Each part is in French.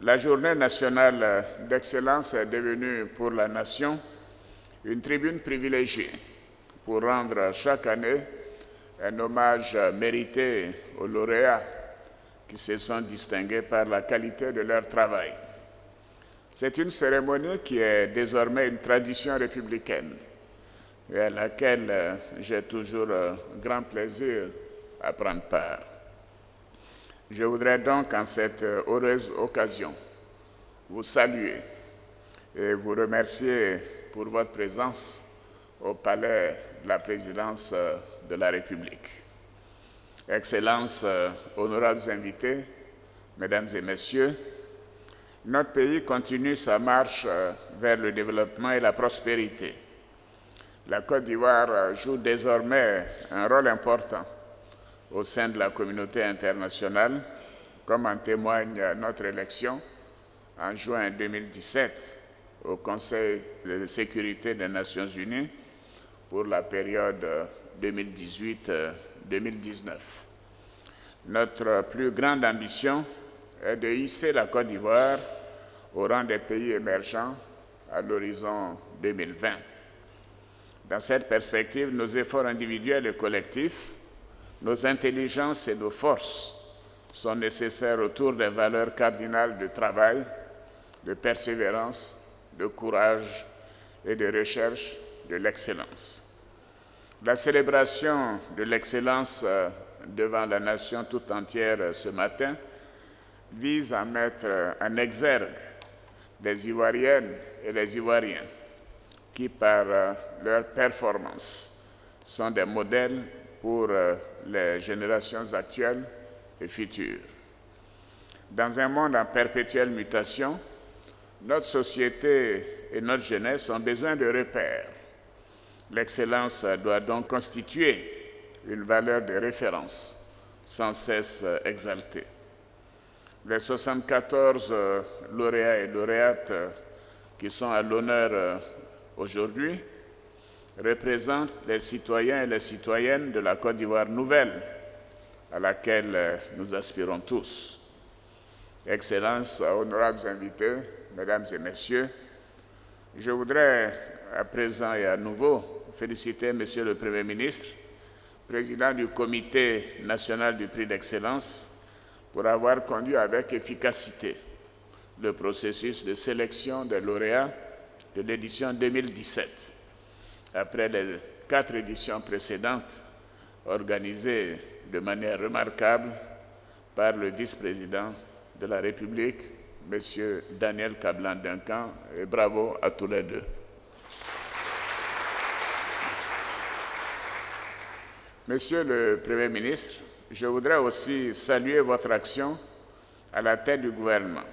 La Journée nationale d'excellence est devenue pour la Nation une tribune privilégiée pour rendre chaque année un hommage mérité aux lauréats qui se sont distingués par la qualité de leur travail. C'est une cérémonie qui est désormais une tradition républicaine et à laquelle j'ai toujours grand plaisir à prendre part. Je voudrais donc, en cette heureuse occasion, vous saluer et vous remercier pour votre présence au palais de la présidence de la République. Excellences, honorables invités, Mesdames et Messieurs, notre pays continue sa marche vers le développement et la prospérité. La Côte d'Ivoire joue désormais un rôle important au sein de la communauté internationale, comme en témoigne notre élection en juin 2017 au Conseil de sécurité des Nations Unies pour la période 2018-2019. Notre plus grande ambition est de hisser la Côte d'Ivoire au rang des pays émergents à l'horizon 2020. Dans cette perspective, nos efforts individuels et collectifs, nos intelligences et nos forces sont nécessaires autour des valeurs cardinales de travail, de persévérance, de courage et de recherche de l'excellence. La célébration de l'excellence devant la nation tout entière ce matin vise à mettre en exergue les Ivoiriennes et les Ivoiriens qui, par leur performance, sont des modèles pour les générations actuelles et futures. Dans un monde en perpétuelle mutation, notre société et notre jeunesse ont besoin de repères. L'excellence doit donc constituer une valeur de référence sans cesse exaltée. Les 74 lauréats et lauréates qui sont à l'honneur aujourd'hui représentent les citoyens et les citoyennes de la Côte d'Ivoire nouvelle à laquelle nous aspirons tous. Excellences, honorables invités, Mesdames et Messieurs, je voudrais à présent et à nouveau féliciter Monsieur le Premier ministre, président du Comité national du prix d'excellence, pour avoir conduit avec efficacité le processus de sélection des lauréats de l'édition 2017, après les 4 éditions précédentes organisées de manière remarquable par le vice-président de la République, M. Daniel Kablan-Duncan, et bravo à tous les deux. Monsieur le Premier ministre, je voudrais aussi saluer votre action à la tête du gouvernement.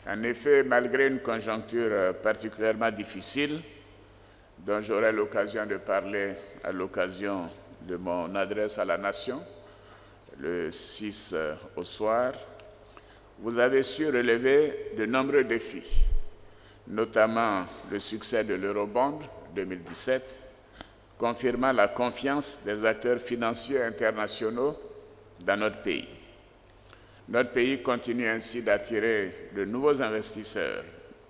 En effet, malgré une conjoncture particulièrement difficile, dont j'aurai l'occasion de parler à l'occasion de mon adresse à la nation, le 6 au soir, vous avez su relever de nombreux défis, notamment le succès de l'Eurobond 2017, confirmant la confiance des acteurs financiers internationaux dans notre pays. Notre pays continue ainsi d'attirer de nouveaux investisseurs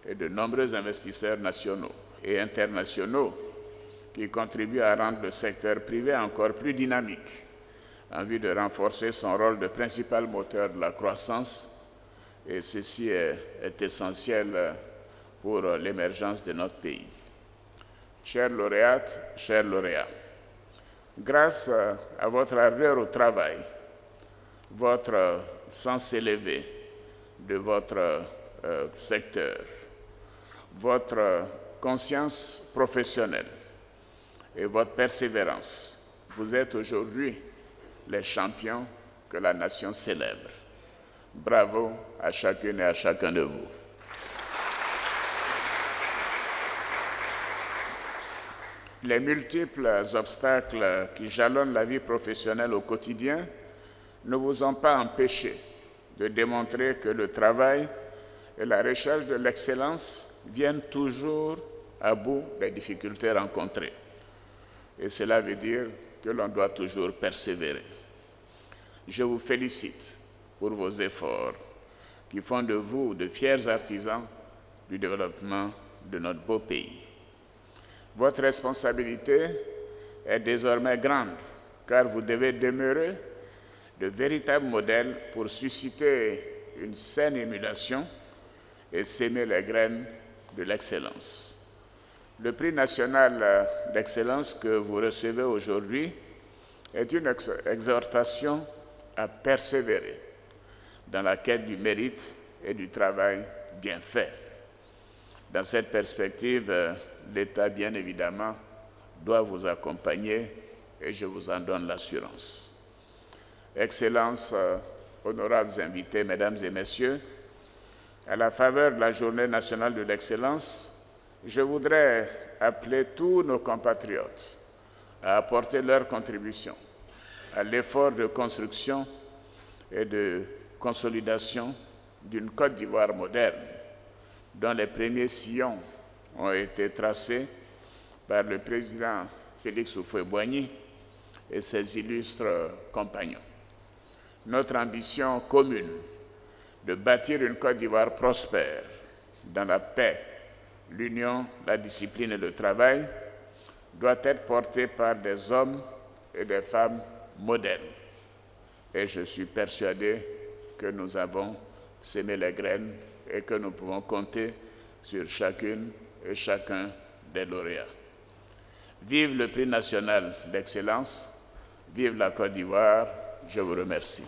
et de nombreux investisseurs nationaux et internationaux qui contribuent à rendre le secteur privé encore plus dynamique en vue de renforcer son rôle de principal moteur de la croissance, et ceci est essentiel pour l'émergence de notre pays. Chères lauréates, chers lauréats, grâce à votre ardeur au travail, votre sens élevé de votre secteur, votre conscience professionnelle et votre persévérance, vous êtes aujourd'hui les champions que la nation célèbre. Bravo à chacune et à chacun de vous. Les multiples obstacles qui jalonnent la vie professionnelle au quotidien ne vous ont pas empêché de démontrer que le travail et la recherche de l'excellence viennent toujours à bout des difficultés rencontrées. Et cela veut dire que l'on doit toujours persévérer. Je vous félicite pour vos efforts qui font de vous de fiers artisans du développement de notre beau pays. Votre responsabilité est désormais grande, car vous devez demeurer de véritables modèles pour susciter une saine émulation et s'aimer les graines de l'excellence. Le prix national d'excellence que vous recevez aujourd'hui est une exhortation à persévérer dans la quête du mérite et du travail bien fait. Dans cette perspective, l'État, bien évidemment, doit vous accompagner et je vous en donne l'assurance. Excellences, honorables invités, Mesdames et Messieurs, à la faveur de la Journée nationale de l'excellence, je voudrais appeler tous nos compatriotes à apporter leur contribution à l'effort de construction et de consolidation d'une Côte d'Ivoire moderne, dont les premiers sillons ont été tracés par le président Félix Houphouët-Boigny et ses illustres compagnons. Notre ambition commune de bâtir une Côte d'Ivoire prospère dans la paix, l'union, la discipline et le travail doit être portée par des hommes et des femmes modèles. Et je suis persuadé que nous avons sémé les graines et que nous pouvons compter sur chacune et chacun des lauréats. Vive le prix national d'excellence, vive la Côte d'Ivoire, je vous remercie.